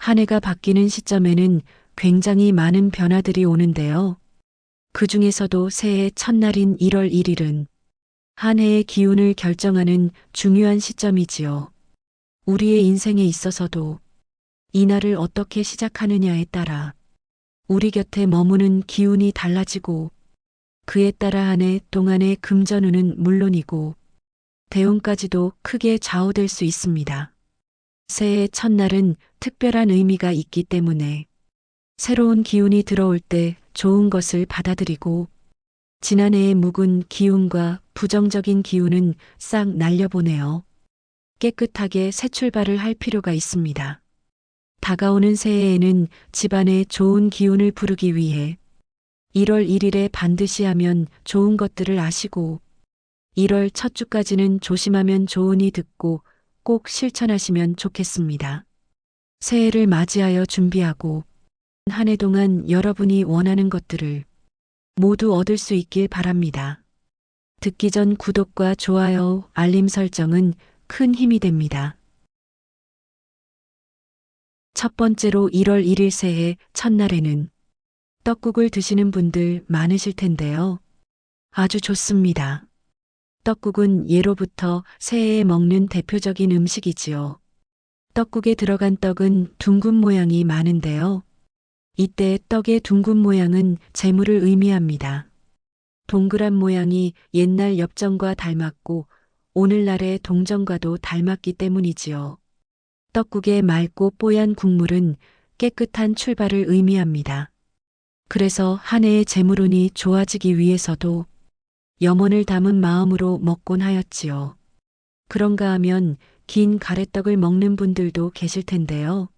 한 해가 바뀌는 시점에는 굉장히 많은 변화들이 오는데요. 그 중에서도 새해 첫날인 1월 1일은 한 해의 기운을 결정하는 중요한 시점이지요. 우리의 인생에 있어서도 이날을 어떻게 시작하느냐에 따라 우리 곁에 머무는 기운이 달라지고 그에 따라 한 해 동안의 금전운은 물론이고 대운까지도 크게 좌우될 수 있습니다. 새해 첫날은 특별한 의미가 있기 때문에 새로운 기운이 들어올 때 좋은 것을 받아들이고 지난해의 묵은 기운과 부정적인 기운은 싹 날려보내어 깨끗하게 새 출발을 할 필요가 있습니다. 다가오는 새해에는 집안에 좋은 기운을 부르기 위해 1월 1일에 반드시 하면 좋은 것들을 아시고 1월 첫 주까지는 조심하면 좋으니 듣고 꼭 실천하시면 좋겠습니다. 새해를 맞이하여 준비하고 한 해 동안 여러분이 원하는 것들을 모두 얻을 수 있길 바랍니다. 듣기 전 구독과 좋아요, 알림 설정은 큰 힘이 됩니다. 첫 번째로 1월 1일 새해 첫날에는 떡국을 드시는 분들 많으실 텐데요. 아주 좋습니다. 떡국은 예로부터 새해에 먹는 대표적인 음식이지요. 떡국에 들어간 떡은 둥근 모양이 많은데요. 이때 떡의 둥근 모양은 재물을 의미합니다. 동그란 모양이 옛날 엽전과 닮았고 오늘날의 동전과도 닮았기 때문이지요. 떡국의 맑고 뽀얀 국물은 깨끗한 출발을 의미합니다. 그래서 한 해의 재물운이 좋아지기 위해서도 염원을 담은 마음으로 먹곤 하였지요. 그런가 하면 긴 가래떡을 먹는 분들도 계실 텐데요.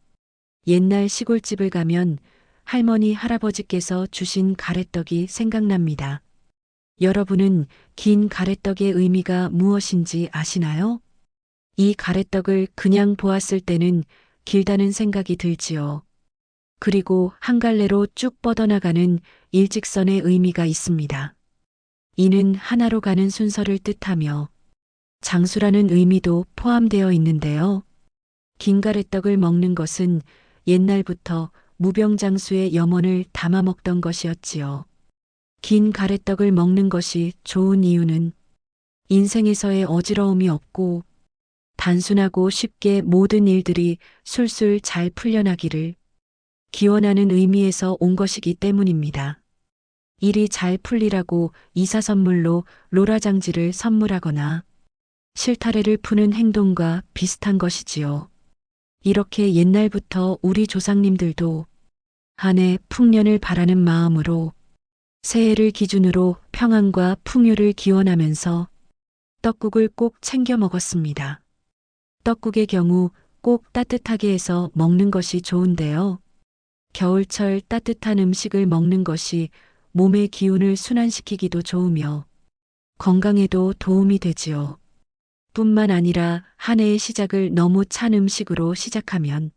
옛날 시골집을 가면 할머니, 할아버지께서 주신 가래떡이 생각납니다. 여러분은 긴 가래떡의 의미가 무엇인지 아시나요? 이 가래떡을 그냥 보았을 때는 길다는 생각이 들지요. 그리고 한 갈래로 쭉 뻗어나가는 일직선의 의미가 있습니다. 이는 하나로 가는 순서를 뜻하며 장수라는 의미도 포함되어 있는데요. 긴 가래떡을 먹는 것은 옛날부터 무병장수의 염원을 담아 먹던 것이었지요. 긴 가래떡을 먹는 것이 좋은 이유는 인생에서의 어지러움이 없고 단순하고 쉽게 모든 일들이 술술 잘 풀려나기를 기원하는 의미에서 온 것이기 때문입니다. 일이 잘 풀리라고 이사 선물로 로라장지를 선물하거나 실타래를 푸는 행동과 비슷한 것이지요. 이렇게 옛날부터 우리 조상님들도 한 해 풍년을 바라는 마음으로 새해를 기준으로 평안과 풍요를 기원하면서 떡국을 꼭 챙겨 먹었습니다. 떡국의 경우 꼭 따뜻하게 해서 먹는 것이 좋은데요. 겨울철 따뜻한 음식을 먹는 것이 몸의 기운을 순환시키기도 좋으며 건강에도 도움이 되지요. 뿐만 아니라 한 해의 시작을 너무 찬 음식으로 시작하면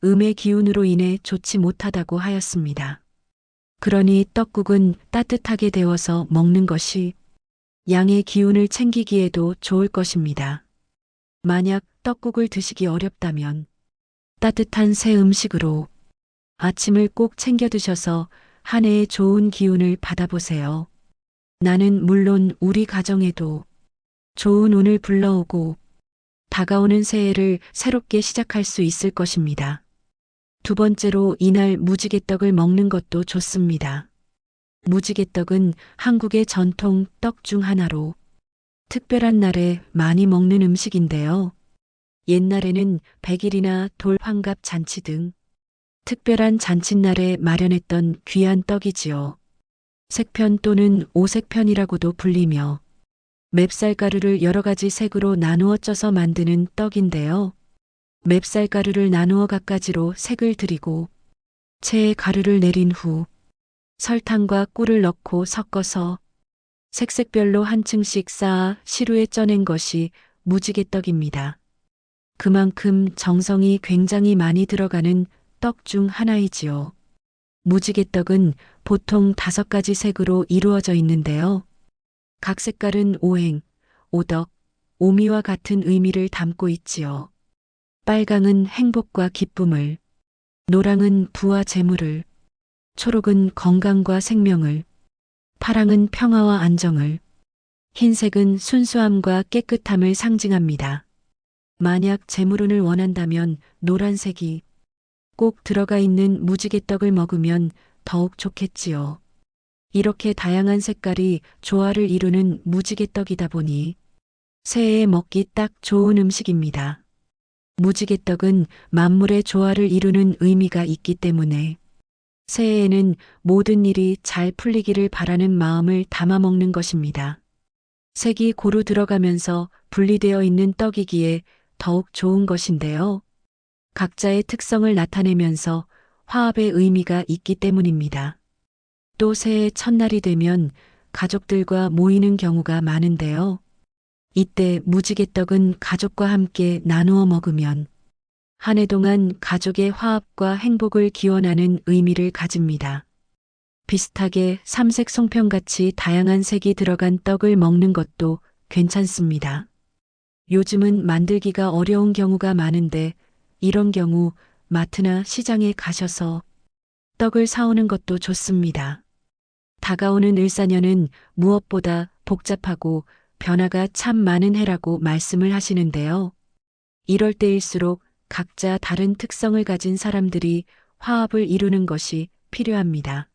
음의 기운으로 인해 좋지 못하다고 하였습니다. 그러니 떡국은 따뜻하게 데워서 먹는 것이 양의 기운을 챙기기에도 좋을 것입니다. 만약 떡국을 드시기 어렵다면 따뜻한 새 음식으로 아침을 꼭 챙겨 드셔서 한 해의 좋은 기운을 받아보세요. 나는 물론 우리 가정에도 좋은 운을 불러오고 다가오는 새해를 새롭게 시작할 수 있을 것입니다. 두 번째로 이날 무지개떡을 먹는 것도 좋습니다. 무지개떡은 한국의 전통 떡 중 하나로 특별한 날에 많이 먹는 음식인데요. 옛날에는 100일이나 돌 환갑 잔치 등 특별한 잔칫날에 마련했던 귀한 떡이지요. 색편 또는 오색편이라고도 불리며 맵쌀가루를 여러 가지 색으로 나누어 쪄서 만드는 떡인데요. 맵쌀가루를 나누어 갖가지로 색을 들이고 체에 가루를 내린 후 설탕과 꿀을 넣고 섞어서 색색별로 한 층씩 쌓아 시루에 쪄낸 것이 무지개떡입니다. 그만큼 정성이 굉장히 많이 들어가는 떡 중 하나이지요. 무지개떡은 보통 5가지 색으로 이루어져 있는데요. 각 색깔은 오행, 오덕, 오미와 같은 의미를 담고 있지요. 빨강은 행복과 기쁨을, 노랑은 부와 재물을, 초록은 건강과 생명을, 파랑은 평화와 안정을, 흰색은 순수함과 깨끗함을 상징합니다. 만약 재물운을 원한다면 노란색이 꼭 들어가 있는 무지개떡을 먹으면 더욱 좋겠지요. 이렇게 다양한 색깔이 조화를 이루는 무지개떡이다 보니 새해에 먹기 딱 좋은 음식입니다. 무지개떡은 만물의 조화를 이루는 의미가 있기 때문에 새해에는 모든 일이 잘 풀리기를 바라는 마음을 담아 먹는 것입니다. 색이 고루 들어가면서 분리되어 있는 떡이기에 더욱 좋은 것인데요. 각자의 특성을 나타내면서 화합의 의미가 있기 때문입니다. 또 새해 첫날이 되면 가족들과 모이는 경우가 많은데요. 이때 무지개떡은 가족과 함께 나누어 먹으면 한 해 동안 가족의 화합과 행복을 기원하는 의미를 가집니다. 비슷하게 삼색 송편같이 다양한 색이 들어간 떡을 먹는 것도 괜찮습니다. 요즘은 만들기가 어려운 경우가 많은데 이런 경우 마트나 시장에 가셔서 떡을 사오는 것도 좋습니다. 다가오는 을사년은 무엇보다 복잡하고 변화가 참 많은 해라고 말씀을 하시는데요. 이럴 때일수록 각자 다른 특성을 가진 사람들이 화합을 이루는 것이 필요합니다.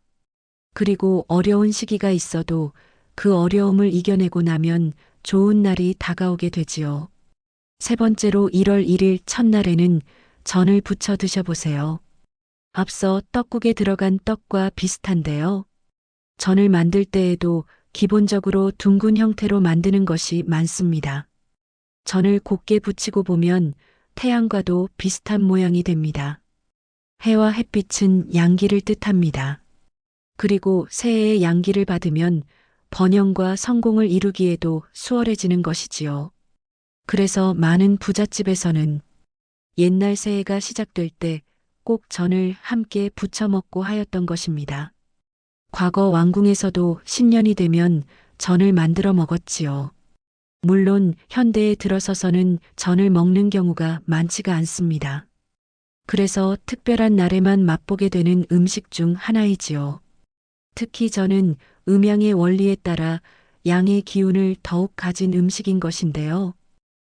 그리고 어려운 시기가 있어도 그 어려움을 이겨내고 나면 좋은 날이 다가오게 되지요. 세 번째로 1월 1일 첫날에는 전을 부쳐 드셔보세요. 앞서 떡국에 들어간 떡과 비슷한데요. 전을 만들 때에도 기본적으로 둥근 형태로 만드는 것이 많습니다. 전을 곱게 붙이고 보면 태양과도 비슷한 모양이 됩니다. 해와 햇빛은 양기를 뜻합니다. 그리고 새해의 양기를 받으면 번영과 성공을 이루기에도 수월해지는 것이지요. 그래서 많은 부잣집에서는 옛날 새해가 시작될 때 꼭 전을 함께 부쳐 먹고 하였던 것입니다. 과거 왕궁에서도 신년이 되면 전을 만들어 먹었지요. 물론 현대에 들어서서는 전을 먹는 경우가 많지가 않습니다. 그래서 특별한 날에만 맛보게 되는 음식 중 하나이지요. 특히 전은 음양의 원리에 따라 양의 기운을 더욱 가진 음식인 것인데요.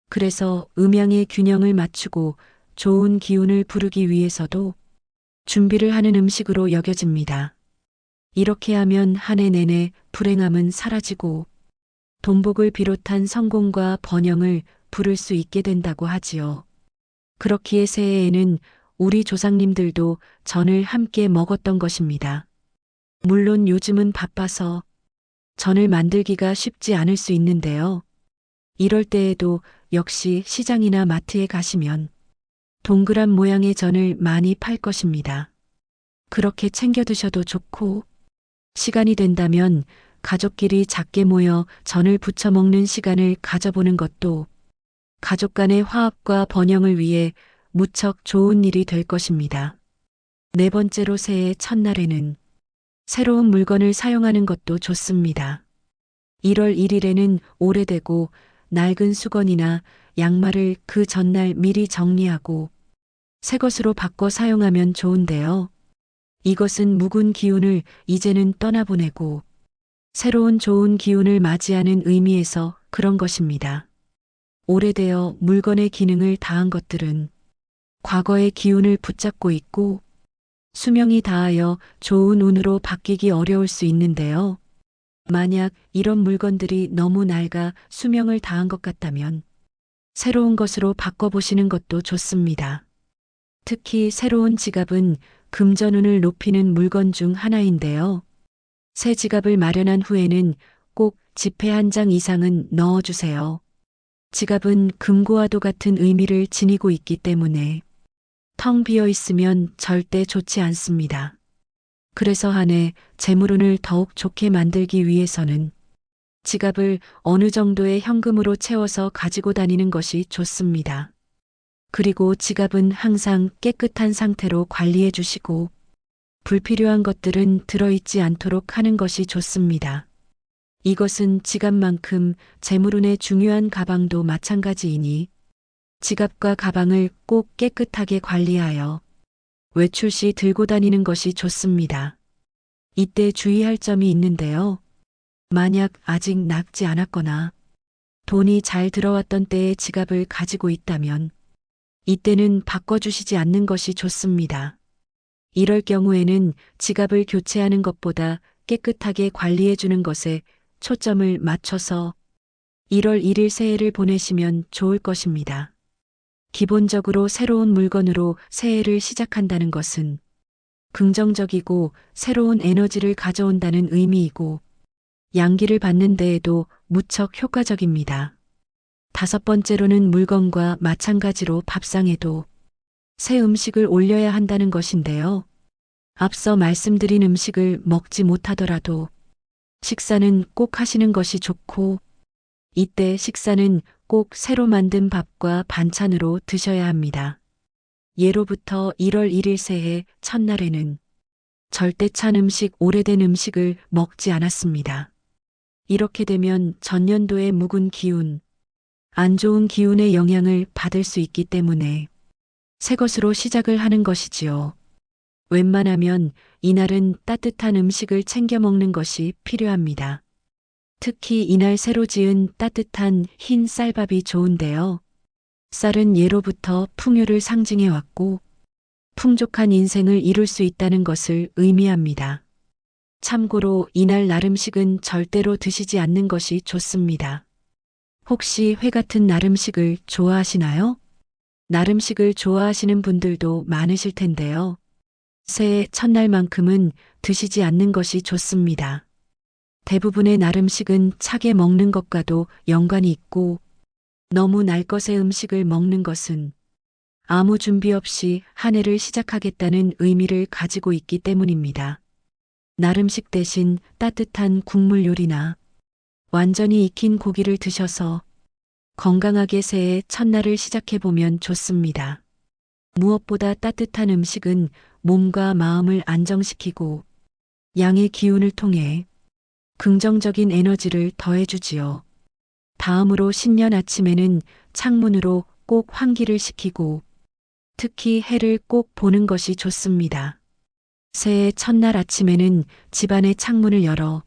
그래서 음양의 균형을 맞추고 좋은 기운을 부르기 위해서도 준비를 하는 음식으로 여겨집니다. 이렇게 하면 한 해 내내 불행함은 사라지고 돈복을 비롯한 성공과 번영을 부를 수 있게 된다고 하지요. 그렇기에 새해에는 우리 조상님들도 전을 함께 먹었던 것입니다. 물론 요즘은 바빠서 전을 만들기가 쉽지 않을 수 있는데요. 이럴 때에도 역시 시장이나 마트에 가시면 동그란 모양의 전을 많이 팔 것입니다. 그렇게 챙겨 드셔도 좋고 시간이 된다면 가족끼리 작게 모여 전을 부쳐 먹는 시간을 가져보는 것도 가족 간의 화합과 번영을 위해 무척 좋은 일이 될 것입니다. 네 번째로 새해 첫날에는 새로운 물건을 사용하는 것도 좋습니다. 1월 1일에는 오래되고 낡은 수건이나 양말을 그 전날 미리 정리하고 새 것으로 바꿔 사용하면 좋은데요. 이것은 묵은 기운을 이제는 떠나보내고 새로운 좋은 기운을 맞이하는 의미에서 그런 것입니다. 오래되어 물건의 기능을 다한 것들은 과거의 기운을 붙잡고 있고 수명이 다하여 좋은 운으로 바뀌기 어려울 수 있는데요. 만약 이런 물건들이 너무 낡아 수명을 다한 것 같다면 새로운 것으로 바꿔보시는 것도 좋습니다. 특히 새로운 지갑은 금전운을 높이는 물건 중 하나인데요. 새 지갑을 마련한 후에는 꼭 지폐 한 장 이상은 넣어주세요. 지갑은 금고와도 같은 의미를 지니고 있기 때문에 텅 비어 있으면 절대 좋지 않습니다. 그래서 한 해 재물운을 더욱 좋게 만들기 위해서는 지갑을 어느 정도의 현금으로 채워서 가지고 다니는 것이 좋습니다. 그리고 지갑은 항상 깨끗한 상태로 관리해 주시고 불필요한 것들은 들어있지 않도록 하는 것이 좋습니다. 이것은 지갑만큼 재물운의 중요한 가방도 마찬가지이니 지갑과 가방을 꼭 깨끗하게 관리하여 외출 시 들고 다니는 것이 좋습니다. 이때 주의할 점이 있는데요. 만약 아직 nak지 않았거나 돈이 잘 들어왔던 때의 지갑을 가지고 있다면 이때는 바꿔주시지 않는 것이 좋습니다. 이럴 경우에는 지갑을 교체하는 것보다 깨끗하게 관리해 주는 것에 초점을 맞춰서 1월 1일 새해를 보내시면 좋을 것입니다. 기본적으로 새로운 물건으로 새해를 시작한다는 것은 긍정적이고 새로운 에너지를 가져온다는 의미이고 양기를 받는 데에도 무척 효과적입니다. 5번째로는 물건과 마찬가지로 밥상에도 새 음식을 올려야 한다는 것인데요. 앞서 말씀드린 음식을 먹지 못하더라도 식사는 꼭 하시는 것이 좋고 이때 식사는 꼭 새로 만든 밥과 반찬으로 드셔야 합니다. 예로부터 1월 1일 새해 첫날에는 절대 찬 음식, 오래된 음식을 먹지 않았습니다. 이렇게 되면 전년도의 묵은 기운, 안 좋은 기운의 영향을 받을 수 있기 때문에 새 것으로 시작을 하는 것이지요. 웬만하면 이날은 따뜻한 음식을 챙겨 먹는 것이 필요합니다. 특히 이날 새로 지은 따뜻한 흰 쌀밥이 좋은데요. 쌀은 예로부터 풍요를 상징해 왔고 풍족한 인생을 이룰 수 있다는 것을 의미합니다. 참고로 이날 날음식은 절대로 드시지 않는 것이 좋습니다. 혹시 회 같은 날음식을 좋아하시나요? 날음식을 좋아하시는 분들도 많으실 텐데요. 새해 첫날만큼은 드시지 않는 것이 좋습니다. 대부분의 날음식은 차게 먹는 것과도 연관이 있고 너무 날 것의 음식을 먹는 것은 아무 준비 없이 한 해를 시작하겠다는 의미를 가지고 있기 때문입니다. 날음식 대신 따뜻한 국물 요리나 완전히 익힌 고기를 드셔서 건강하게 새해 첫날을 시작해보면 좋습니다. 무엇보다 따뜻한 음식은 몸과 마음을 안정시키고 양의 기운을 통해 긍정적인 에너지를 더해주지요. 다음으로 신년 아침에는 창문으로 꼭 환기를 시키고 특히 해를 꼭 보는 것이 좋습니다. 새해 첫날 아침에는 집안의 창문을 열어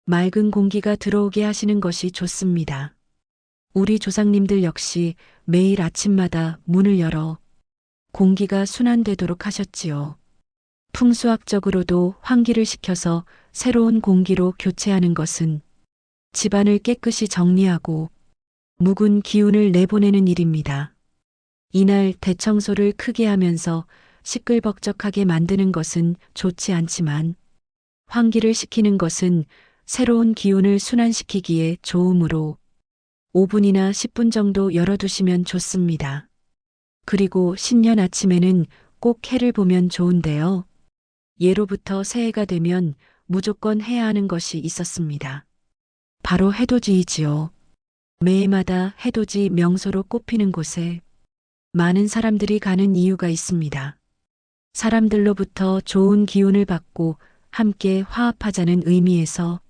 맑은 공기가 들어오게 하시는 것이 좋습니다. 우리 조상님들 역시 매일 아침마다 문을 열어 공기가 순환되도록 하셨지요. 풍수학적으로도 환기를 시켜서 새로운 공기로 교체하는 것은 집안을 깨끗이 정리하고 묵은 기운을 내보내는 일입니다. 이날 대청소를 크게 하면서 시끌벅적하게 만드는 것은 좋지 않지만 환기를 시키는 것은 새로운 기운을 순환시키기에 좋으므로 5분이나 10분 정도 열어두시면 좋습니다. 그리고 신년 아침에는 꼭 해를 보면 좋은데요. 예로부터 새해가 되면 무조건 해야 하는 것이 있었습니다. 바로 해돋이이지요. 매해마다 해돋이 명소로 꼽히는 곳에 많은 사람들이 가는 이유가 있습니다. 사람들로부터 좋은 기운을 받고 함께 화합하자는 의미에서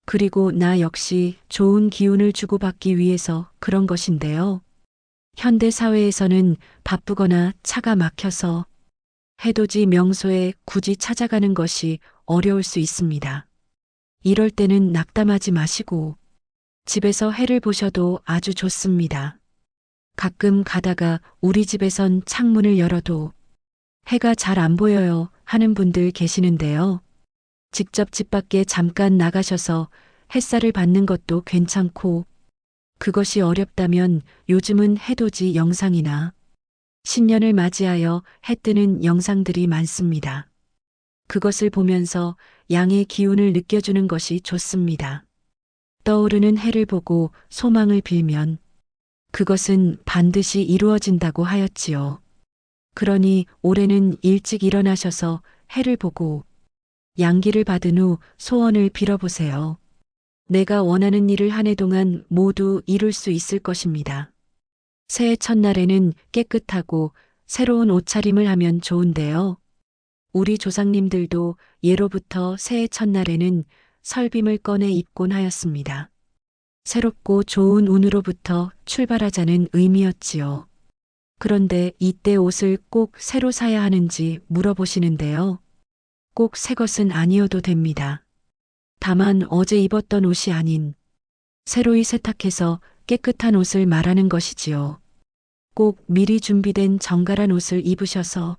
그리고 나 역시 좋은 기운을 주고받기 위해서 그런 것인데요. 현대 사회에서는 바쁘거나 차가 막혀서 해돋이 명소에 굳이 찾아가는 것이 어려울 수 있습니다. 이럴 때는 낙담하지 마시고 집에서 해를 보셔도 아주 좋습니다. 가끔 가다가 우리 집에선 창문을 열어도 해가 잘 안 보여요 하는 분들 계시는데요. 직접 집 밖에 잠깐 나가셔서 햇살을 받는 것도 괜찮고 그것이 어렵다면 요즘은 해돋이 영상이나 신년을 맞이하여 해 뜨는 영상들이 많습니다. 그것을 보면서 양의 기운을 느껴주는 것이 좋습니다. 떠오르는 해를 보고 소망을 빌면 그것은 반드시 이루어진다고 하였지요. 그러니 올해는 일찍 일어나셔서 해를 보고 양기를 받은 후 소원을 빌어보세요. 내가 원하는 일을 한 해 동안 모두 이룰 수 있을 것입니다. 새해 첫날에는 깨끗하고 새로운 옷차림을 하면 좋은데요. 우리 조상님들도 예로부터 새해 첫날에는 설빔을 꺼내 입곤 하였습니다. 새롭고 좋은 운으로부터 출발하자는 의미였지요. 그런데 이때 옷을 꼭 새로 사야 하는지 물어보시는데요. 꼭 새 것은 아니어도 됩니다. 다만 어제 입었던 옷이 아닌 새로이 세탁해서 깨끗한 옷을 말하는 것이지요. 꼭 미리 준비된 정갈한 옷을 입으셔서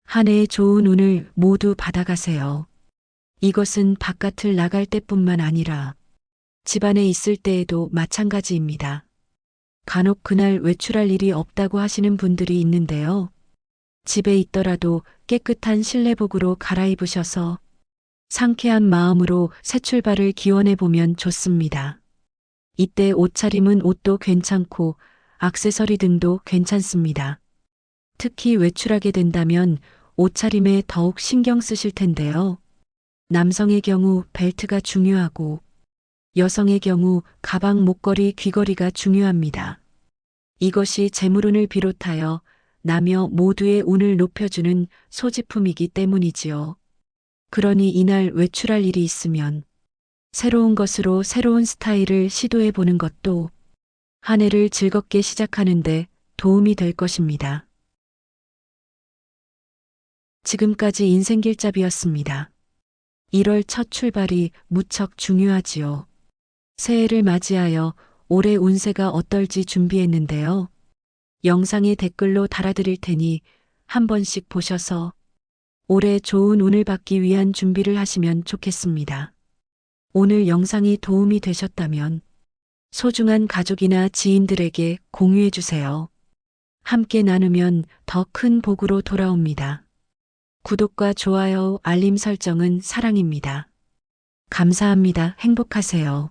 한 해의 좋은 운을 모두 받아가세요. 이것은 바깥을 나갈 때뿐만 아니라 집안에 있을 때에도 마찬가지입니다. 간혹 그날 외출할 일이 없다고 하시는 분들이 있는데요. 집에 있더라도 깨끗한 실내복으로 갈아입으셔서 상쾌한 마음으로 새 출발을 기원해 보면 좋습니다. 이때 옷차림은 옷도 괜찮고 액세서리 등도 괜찮습니다. 특히 외출하게 된다면 옷차림에 더욱 신경 쓰실 텐데요. 남성의 경우 벨트가 중요하고 여성의 경우 가방, 목걸이, 귀걸이가 중요합니다. 이것이 재물운을 비롯하여 나며 모두의 운을 높여주는 소지품이기 때문이지요. 그러니 이날 외출할 일이 있으면 새로운 것으로 새로운 스타일을 시도해 보는 것도 한 해를 즐겁게 시작하는데 도움이 될 것입니다. 지금까지 인생길잡이였습니다. 1월 첫 출발이 무척 중요하지요. 새해를 맞이하여 올해 운세가 어떨지 준비했는데요. 영상에 댓글로 달아드릴 테니 한 번씩 보셔서 올해 좋은 운을 받기 위한 준비를 하시면 좋겠습니다. 오늘 영상이 도움이 되셨다면 소중한 가족이나 지인들에게 공유해 주세요. 함께 나누면 더 큰 복으로 돌아옵니다. 구독과 좋아요, 알림 설정은 사랑입니다. 감사합니다. 행복하세요.